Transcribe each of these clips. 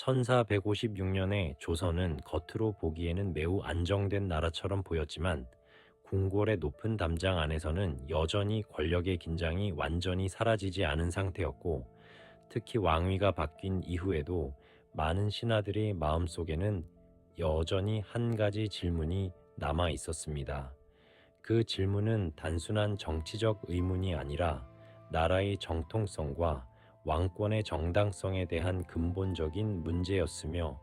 1456년에 조선은 겉으로 보기에는 매우 안정된 나라처럼 보였지만 궁궐의 높은 담장 안에서는 여전히 권력의 긴장이 완전히 사라지지 않은 상태였고, 특히 왕위가 바뀐 이후에도 많은 신하들의 마음속에는 여전히 한 가지 질문이 남아 있었습니다. 그 질문은 단순한 정치적 의문이 아니라 나라의 정통성과 왕권의 정당성에 대한 근본적인 문제였으며,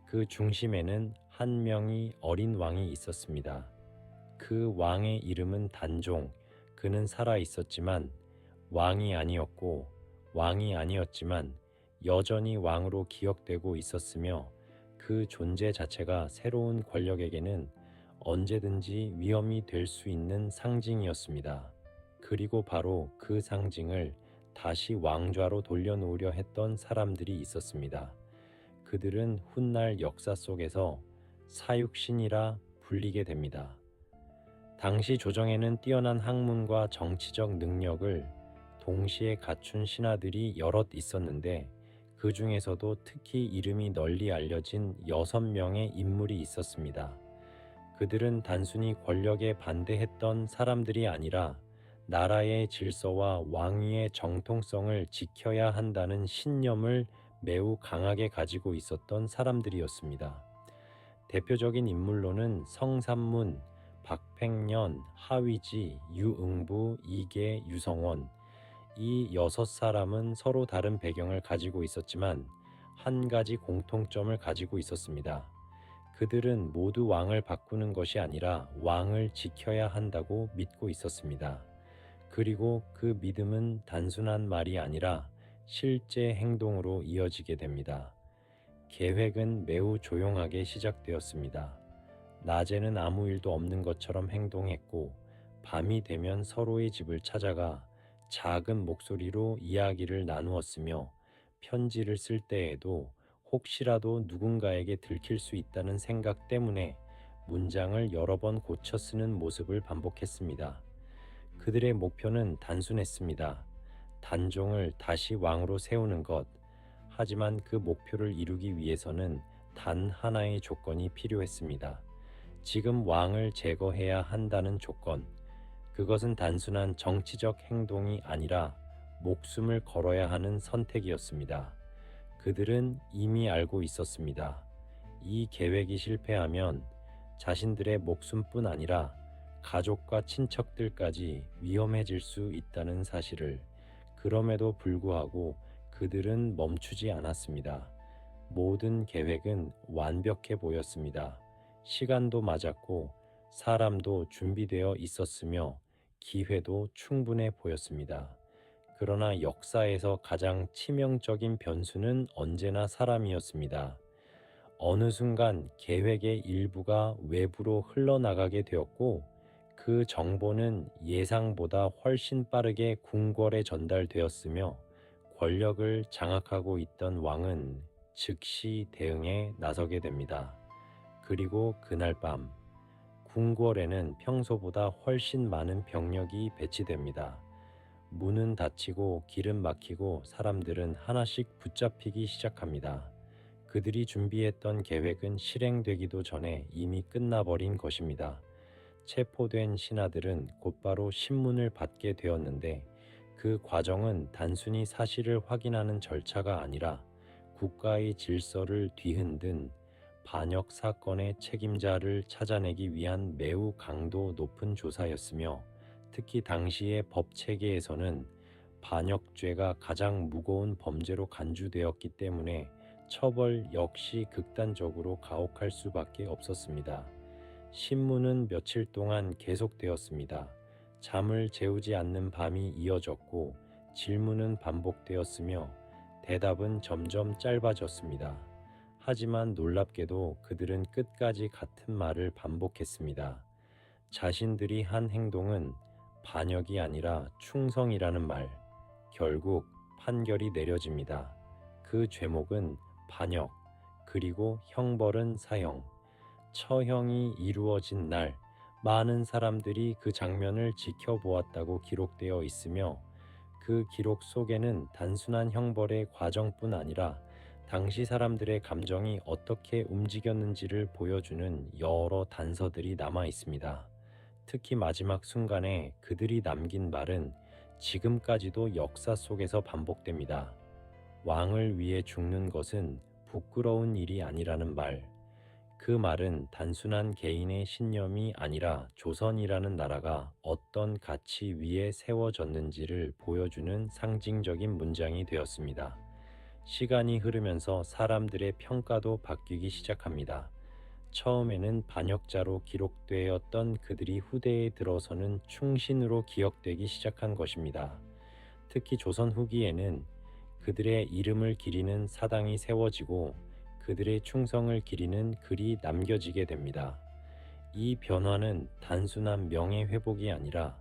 그 중심에는 한 명의 어린 왕이 있었습니다. 그 왕의 이름은 단종. 그는 살아 있었지만 왕이 아니었고, 왕이 아니었지만 여전히 왕으로 기억되고 있었으며, 그 존재 자체가 새로운 권력에게는 언제든지 위험이 될 수 있는 상징이었습니다. 그리고 바로 그 상징을 다시 왕좌로 돌려놓으려 했던 사람들이 있었습니다. 그들은 훗날 역사 속에서 사육신이라 불리게 됩니다. 당시 조정에는 뛰어난 학문과 정치적 능력을 동시에 갖춘 신하들이 여럿 있었는데, 그 중에서도 특히 이름이 널리 알려진 6명의 인물이 있었습니다. 그들은 단순히 권력에 반대했던 사람들이 아니라 나라의 질서와 왕위의 정통성을 지켜야 한다는 신념을 매우 강하게 가지고 있었던 사람들이었습니다. 대표적인 인물로는 성삼문, 박팽년, 하위지, 유응부, 이계, 유성원, 이 6사람은 서로 다른 배경을 가지고 있었지만 한 가지 공통점을 가지고 있었습니다. 그들은 모두 왕을 바꾸는 것이 아니라 왕을 지켜야 한다고 믿고 있었습니다. 그리고 그 믿음은 단순한 말이 아니라 실제 행동으로 이어지게 됩니다. 계획은 매우 조용하게 시작되었습니다. 낮에는 아무 일도 없는 것처럼 행동했고, 밤이 되면 서로의 집을 찾아가 작은 목소리로 이야기를 나누었으며, 편지를 쓸 때에도 혹시라도 누군가에게 들킬 수 있다는 생각 때문에 문장을 여러 번 고쳐 쓰는 모습을 반복했습니다. 그들의 목표는 단순했습니다. 단종을 다시 왕으로 세우는 것. 하지만 그 목표를 이루기 위해서는 단 하나의 조건이 필요했습니다. 지금 왕을 제거해야 한다는 조건. 그것은 단순한 정치적 행동이 아니라 목숨을 걸어야 하는 선택이었습니다. 그들은 이미 알고 있었습니다. 이 계획이 실패하면 자신들의 목숨뿐 아니라 가족과 친척들까지 위험해질 수 있다는 사실을. 그럼에도 불구하고 그들은 멈추지 않았습니다. 모든 계획은 완벽해 보였습니다. 시간도 맞았고 사람도 준비되어 있었으며 기회도 충분해 보였습니다. 그러나 역사에서 가장 치명적인 변수는 언제나 사람이었습니다. 어느 순간 계획의 일부가 외부로 흘러나가게 되었고, 그 정보는 예상보다 훨씬 빠르게 궁궐에 전달되었으며, 권력을 장악하고 있던 왕은 즉시 대응에 나서게 됩니다. 그리고 그날 밤, 궁궐에는 평소보다 훨씬 많은 병력이 배치됩니다. 문은 닫히고 길은 막히고 사람들은 하나씩 붙잡히기 시작합니다. 그들이 준비했던 계획은 실행되기도 전에 이미 끝나버린 것입니다. 체포된 신하들은 곧바로 신문을 받게 되었는데, 그 과정은 단순히 사실을 확인하는 절차가 아니라 국가의 질서를 뒤흔든 반역 사건의 책임자를 찾아내기 위한 매우 강도 높은 조사였으며, 특히 당시의 법 체계에서는 반역죄가 가장 무거운 범죄로 간주되었기 때문에 처벌 역시 극단적으로 가혹할 수밖에 없었습니다. 신문은 며칠 동안 계속되었습니다. 잠을 재우지 않는 밤이 이어졌고, 질문은 반복되었으며 대답은 점점 짧아졌습니다. 하지만 놀랍게도 그들은 끝까지 같은 말을 반복했습니다. 자신들이 한 행동은 반역이 아니라 충성이라는 말. 결국 판결이 내려집니다. 그 죄목은 반역, 그리고 형벌은 사형. 처형이 이루어진 날, 많은 사람들이 그 장면을 지켜보았다고 기록되어 있으며, 그 기록 속에는 단순한 형벌의 과정뿐 아니라 당시 사람들의 감정이 어떻게 움직였는지를 보여주는 여러 단서들이 남아 있습니다. 특히 마지막 순간에 그들이 남긴 말은 지금까지도 역사 속에서 반복됩니다. 왕을 위해 죽는 것은 부끄러운 일이 아니라는 말. 그 말은 단순한 개인의 신념이 아니라 조선이라는 나라가 어떤 가치 위에 세워졌는지를 보여주는 상징적인 문장이 되었습니다. 시간이 흐르면서 사람들의 평가도 바뀌기 시작합니다. 처음에는 반역자로 기록되었던 그들이 후대에 들어서는 충신으로 기억되기 시작한 것입니다. 특히 조선 후기에는 그들의 이름을 기리는 사당이 세워지고 그들의 충성을 기리는 글이 남겨지게 됩니다. 이 변화는 단순한 명예회복이 아니라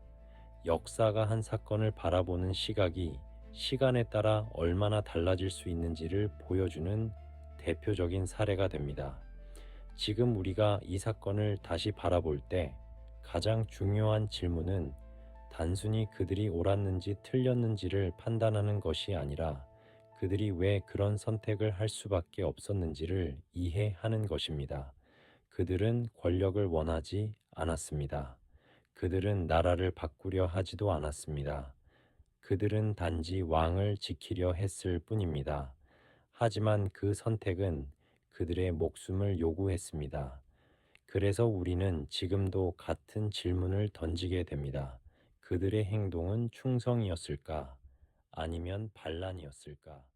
역사가 한 사건을 바라보는 시각이 시간에 따라 얼마나 달라질 수 있는지를 보여주는 대표적인 사례가 됩니다. 지금 우리가 이 사건을 다시 바라볼 때 가장 중요한 질문은 단순히 그들이 옳았는지 틀렸는지를 판단하는 것이 아니라 그들이 왜 그런 선택을 할 수밖에 없었는지를 이해하는 것입니다. 그들은 권력을 원하지 않았습니다. 그들은 나라를 바꾸려 하지도 않았습니다. 그들은 단지 왕을 지키려 했을 뿐입니다. 하지만 그 선택은 그들의 목숨을 요구했습니다. 그래서 우리는 지금도 같은 질문을 던지게 됩니다. 그들의 행동은 충성이었을까? 아니면 반란이었을까?